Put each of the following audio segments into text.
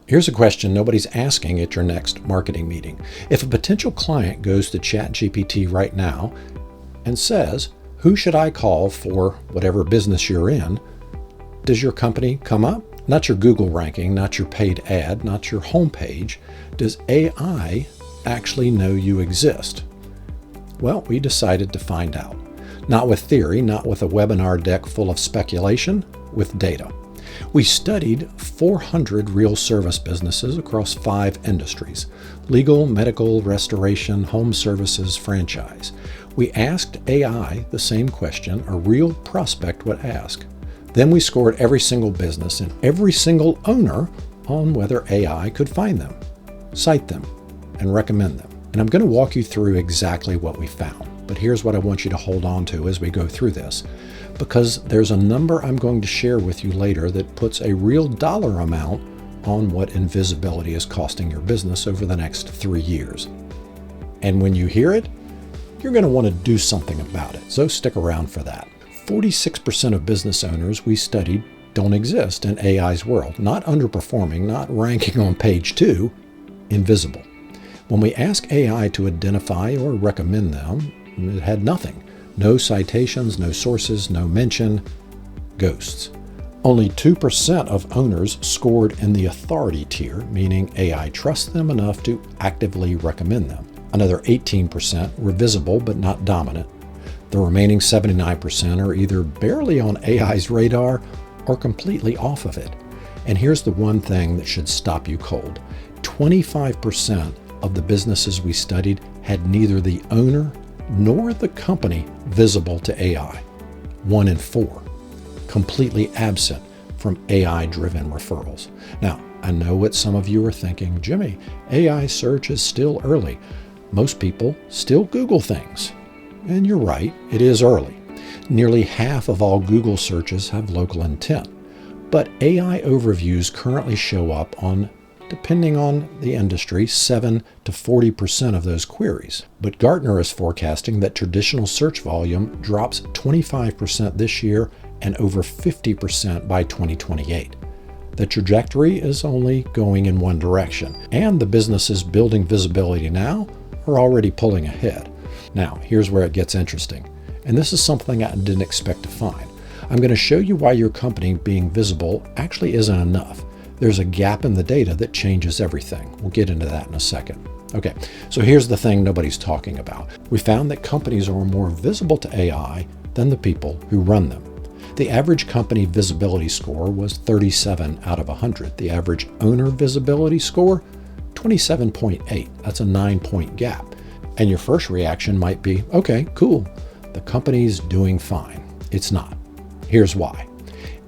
Here's a question nobody's asking at your next marketing meeting. If a potential client goes to ChatGPT right now and says, "Who should I call for whatever business you're in?" does your company come up? Not your Google ranking, not your paid ad, not your homepage. Does AI actually know you exist? Well, we decided to find out. Not with theory, not with a webinar deck full of speculation, with data. We studied 400 real service businesses across 5 industries: legal, medical, restoration, home services, franchise. We asked AI the same question a real prospect would ask. Then we scored every single business and every single owner on whether AI could find them, cite them, and recommend them. And I'm going to walk you through exactly what we found. But here's what I want you to hold on to as we go through this, because there's a number I'm going to share with you later that puts a real dollar amount on what invisibility is costing your business over the next 3 years. And when you hear it, you're going to want to do something about it. So stick around for that. 46% of business owners we studied don't exist in AI's world. Not underperforming, not ranking on page 2, invisible. When we ask AI to identify or recommend them, it had nothing. No citations, no sources, no mention, ghosts. Only 2% of owners scored in the authority tier, meaning AI trusts them enough to actively recommend them. Another 18% were visible but not dominant. The remaining 79% are either barely on AI's radar or completely off of it. And here's the one thing that should stop you cold. 25% of the businesses we studied had neither the owner nor the company visible to AI. 1 in 4, completely absent from AI-driven referrals. Now, I know what some of you are thinking, Jimmy, AI search is still early. Most people still Google things. And you're right, it is early. Nearly half of all Google searches have local intent. But AI overviews currently show up on, depending on the industry, 7 to 40% of those queries. But Gartner is forecasting that traditional search volume drops 25% this year and over 50% by 2028. The trajectory is only going in one direction, and the businesses building visibility now are already pulling ahead. Now, here's where it gets interesting, and this is something I didn't expect to find. I'm going to show you why your company being visible actually isn't enough. There's a gap in the data that changes everything. We'll get into that in a second. Okay, so here's the thing nobody's talking about. We found that companies are more visible to AI than the people who run them. The average company visibility score was 37 out of 100. The average owner visibility score, 27.8. That's a 9-point gap. And your first reaction might be, okay, cool, the company's doing fine. It's not. Here's why.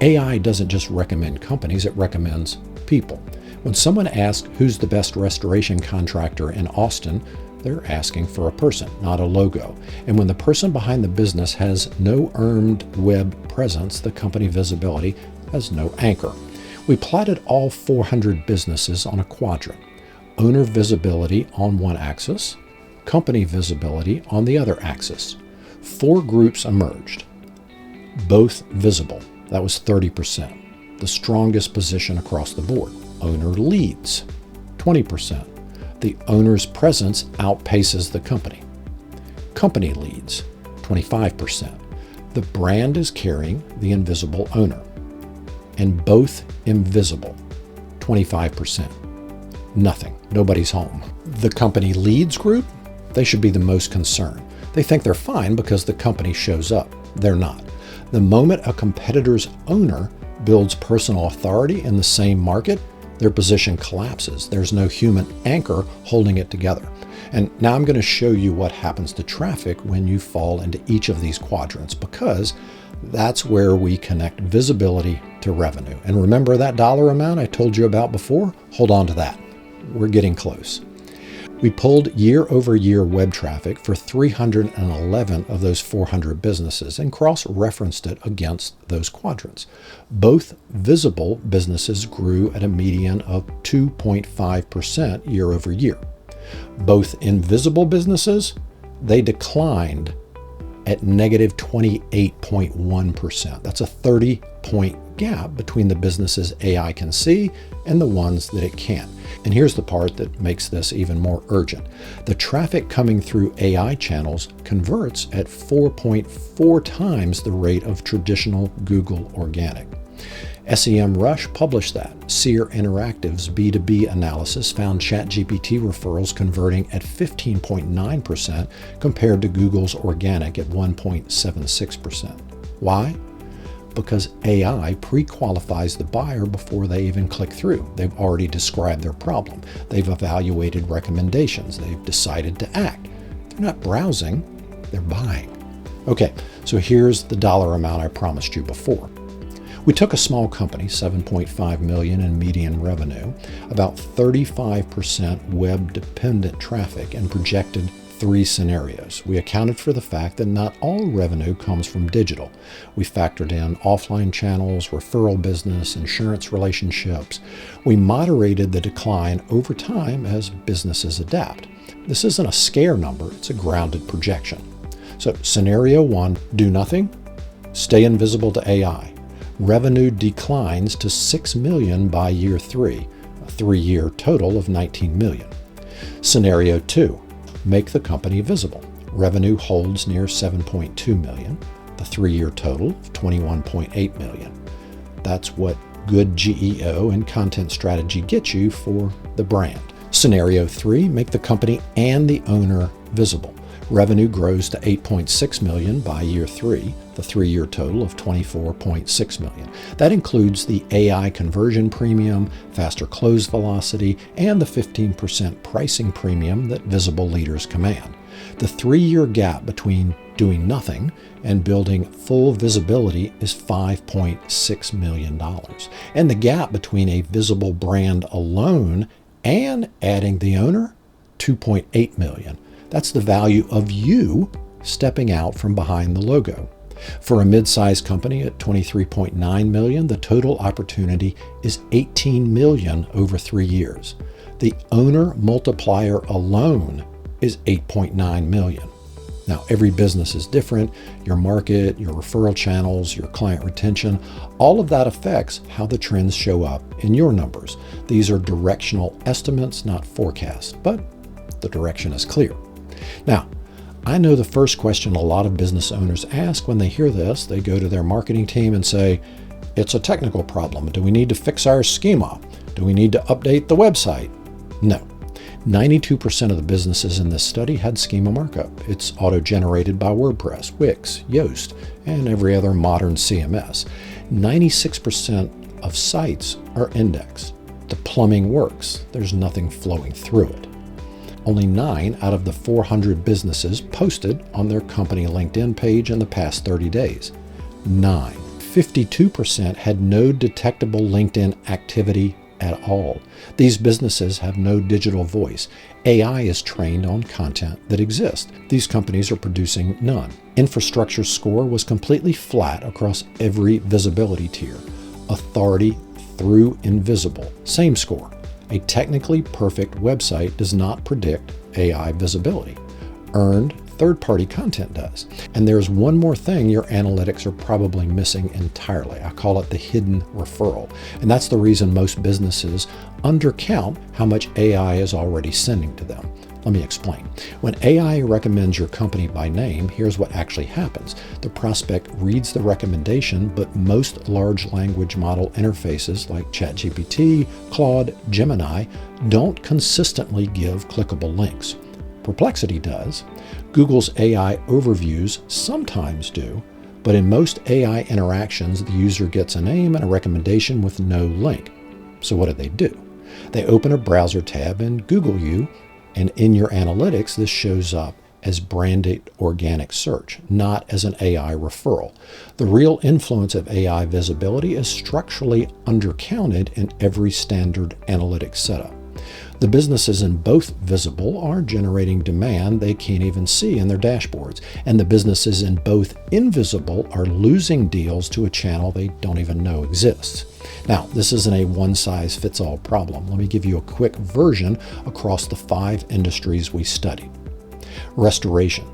AI doesn't just recommend companies, it recommends people. When someone asks who's the best restoration contractor in Austin, they're asking for a person, not a logo. And when the person behind the business has no earned web presence, the company visibility has no anchor. We plotted all 400 businesses on a quadrant. Owner visibility on one axis, company visibility on the other axis. 4 groups emerged, both visible. That was 30%, the strongest position across the board. Owner leads, 20%. The owner's presence outpaces the company. Company leads, 25%. The brand is carrying the invisible owner. And both invisible, 25%. Nothing, nobody's home. The company leads group, they should be the most concerned. They think they're fine because the company shows up. They're not. The moment a competitor's owner builds personal authority in the same market, their position collapses. There's no human anchor holding it together. And now I'm going to show you what happens to traffic when you fall into each of these quadrants, because that's where we connect visibility to revenue. And remember that dollar amount I told you about before? Hold on to that. We're getting close. We pulled year-over-year web traffic for 311 of those 400 businesses and cross-referenced it against those quadrants. Both visible businesses grew at a median of 2.5% year-over-year. Both invisible businesses, they declined at negative 28.1%. That's a 30-point gap between the businesses AI can see and the ones that it can't. And here's the part that makes this even more urgent. The traffic coming through AI channels converts at 4.4 times the rate of traditional Google organic. SEMrush published that. Seer Interactive's B2B analysis found ChatGPT referrals converting at 15.9% compared to Google's organic at 1.76%. Why? Because AI pre-qualifies the buyer before they even click through. They've already described their problem. They've evaluated recommendations. They've decided to act. They're not browsing, they're buying. Okay, so here's the dollar amount I promised you before. We took a small company, $7.5 million in median revenue, about 35% web-dependent traffic, and projected 3 scenarios. We accounted for the fact that not all revenue comes from digital. We factored in offline channels, referral business, insurance relationships. We moderated the decline over time as businesses adapt. This isn't a scare number, it's a grounded projection. So scenario 1, do nothing, stay invisible to AI. Revenue declines to $6 million by year 3, a 3-year total of $19 million. Scenario 2, make the company visible. Revenue holds near $7.2 million, the 3-year total of $21.8 million. That's what good GEO and content strategy gets you for the brand. Scenario 3, make the company and the owner visible. Revenue grows to $8.6 million by year 3, the 3-year total of $24.6 million. That includes the AI conversion premium, faster close velocity, and the 15% pricing premium that visible leaders command. The 3-year gap between doing nothing and building full visibility is $5.6 million. And the gap between a visible brand alone and adding the owner, $2.8 million. That's the value of you stepping out from behind the logo. For a mid-sized company at $23.9 million, the total opportunity is $18 million over 3 years. The owner multiplier alone is $8.9 million. Now, every business is different. Your market, your referral channels, your client retention, all of that affects how the trends show up in your numbers. These are directional estimates, not forecasts, but the direction is clear. Now, I know the first question a lot of business owners ask when they hear this. They go to their marketing team and say, it's a technical problem. Do we need to fix our schema? Do we need to update the website? No. 92% of the businesses in this study had schema markup. It's auto-generated by WordPress, Wix, Yoast, and every other modern CMS. 96% of sites are indexed. The plumbing works. There's nothing flowing through it. Only 9 out of the 400 businesses posted on their company LinkedIn page in the past 30 days. 9. 52% had no detectable LinkedIn activity at all. These businesses have no digital voice. AI is trained on content that exists. These companies are producing none. Infrastructure score was completely flat across every visibility tier. Authority through invisible, same score. A technically perfect website does not predict AI visibility. Earned third-party content does. And there's one more thing your analytics are probably missing entirely. I call it the hidden referral. And that's the reason most businesses undercount how much AI is already sending to them. Let me explain. When AI recommends your company by name, here's what actually happens. The prospect reads the recommendation, but most large language model interfaces like ChatGPT, Claude, Gemini don't consistently give clickable links. Perplexity does. Google's AI overviews sometimes do, but in most AI interactions, the user gets a name and a recommendation with no link. So what do? They open a browser tab and Google you, and in your analytics, this shows up as branded organic search, not as an AI referral. The real influence of AI visibility is structurally undercounted in every standard analytics setup. The businesses in both visible are generating demand they can't even see in their dashboards, and the businesses in both invisible are losing deals to a channel they don't even know exists. Now, this isn't a one-size-fits-all problem. Let me give you a quick version across the 5 industries we studied. Restoration,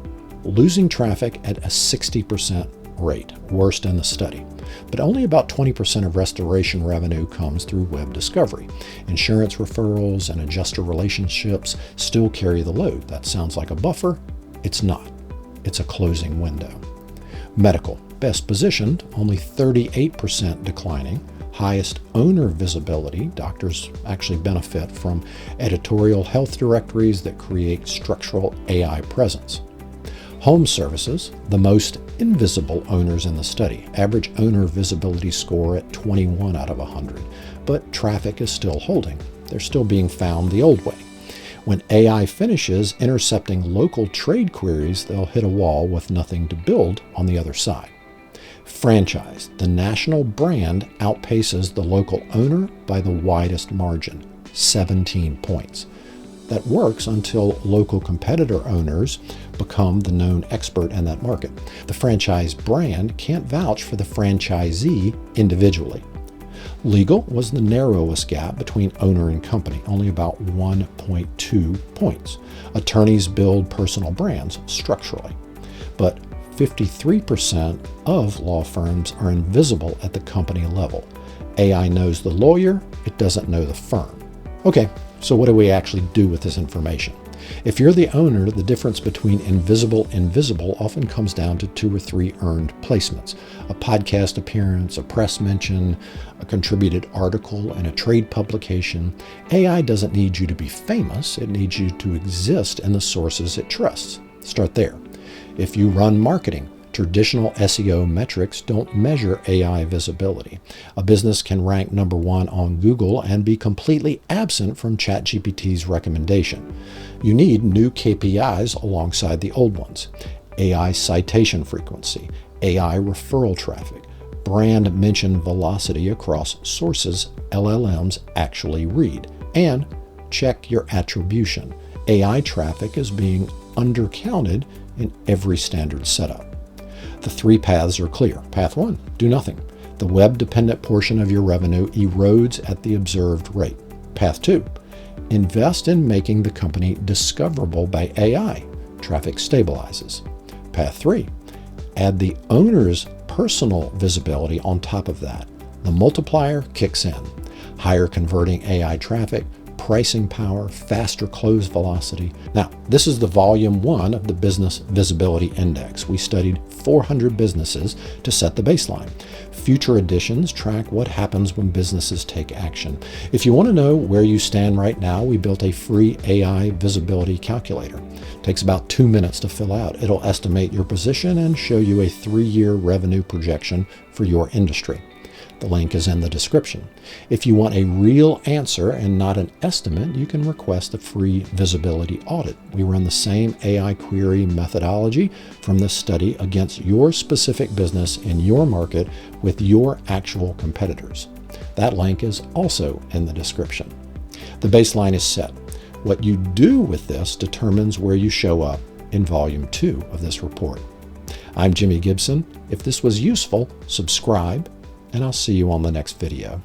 losing traffic at a 60% rate, worst in the study. but only about 20% of restoration revenue comes through web discovery. Insurance referrals and adjuster relationships still carry the load. That sounds like a buffer. It's not. It's a closing window. Medical, best positioned, only 38% declining. Highest owner visibility. Doctors actually benefit from editorial health directories that create structural AI presence. Home services, the most invisible owners in the study. Average owner visibility score at 21 out of 100, but traffic is still holding. They're still being found the old way. When AI finishes intercepting local trade queries, they'll hit a wall with nothing to build on the other side. Franchise, the national brand outpaces the local owner by the widest margin, 17 points. That works until local competitor owners become the known expert in that market. The franchise brand can't vouch for the franchisee individually. Legal was the narrowest gap between owner and company, only about 1.2 points. Attorneys build personal brands structurally, but 53% of law firms are invisible at the company level. AI knows the lawyer, it doesn't know the firm. Okay, so what do we actually do with this information? If you're the owner, the difference between invisible and visible often comes down to 2 or 3 earned placements. A podcast appearance, a press mention, a contributed article, and a trade publication. AI doesn't need you to be famous, it needs you to exist in the sources it trusts. Start there. If you run marketing, traditional SEO metrics don't measure AI visibility. A business can rank number 1 on Google and be completely absent from ChatGPT's recommendation. You need new KPIs alongside the old ones. AI citation frequency, AI referral traffic, brand mention velocity across sources LLMs actually read, and check your attribution. AI traffic is being undercounted in every standard setup. The 3 paths are clear. Path 1, do nothing. The web-dependent portion of your revenue erodes at the observed rate. Path 2, invest in making the company discoverable by AI. Traffic stabilizes. Path 3, add the owner's personal visibility on top of that. The multiplier kicks in. Higher converting AI traffic, pricing power, faster close velocity. Now, this is the volume 1 of the Business Visibility Index. We studied 400 businesses to set the baseline. Future editions track what happens when businesses take action. If you want to know where you stand right now, we built a free AI visibility calculator. It takes about 2 minutes to fill out. It'll estimate your position and show you a 3-year revenue projection for your industry. The link is in the description. If you want a real answer and not an estimate, you can request a free visibility audit. We run the same AI query methodology from this study against your specific business in your market with your actual competitors. That link is also in the description. The baseline is set. What you do with this determines where you show up in Volume 2 of this report. I'm Jimmy Gibson. If this was useful, subscribe, and I'll see you on the next video.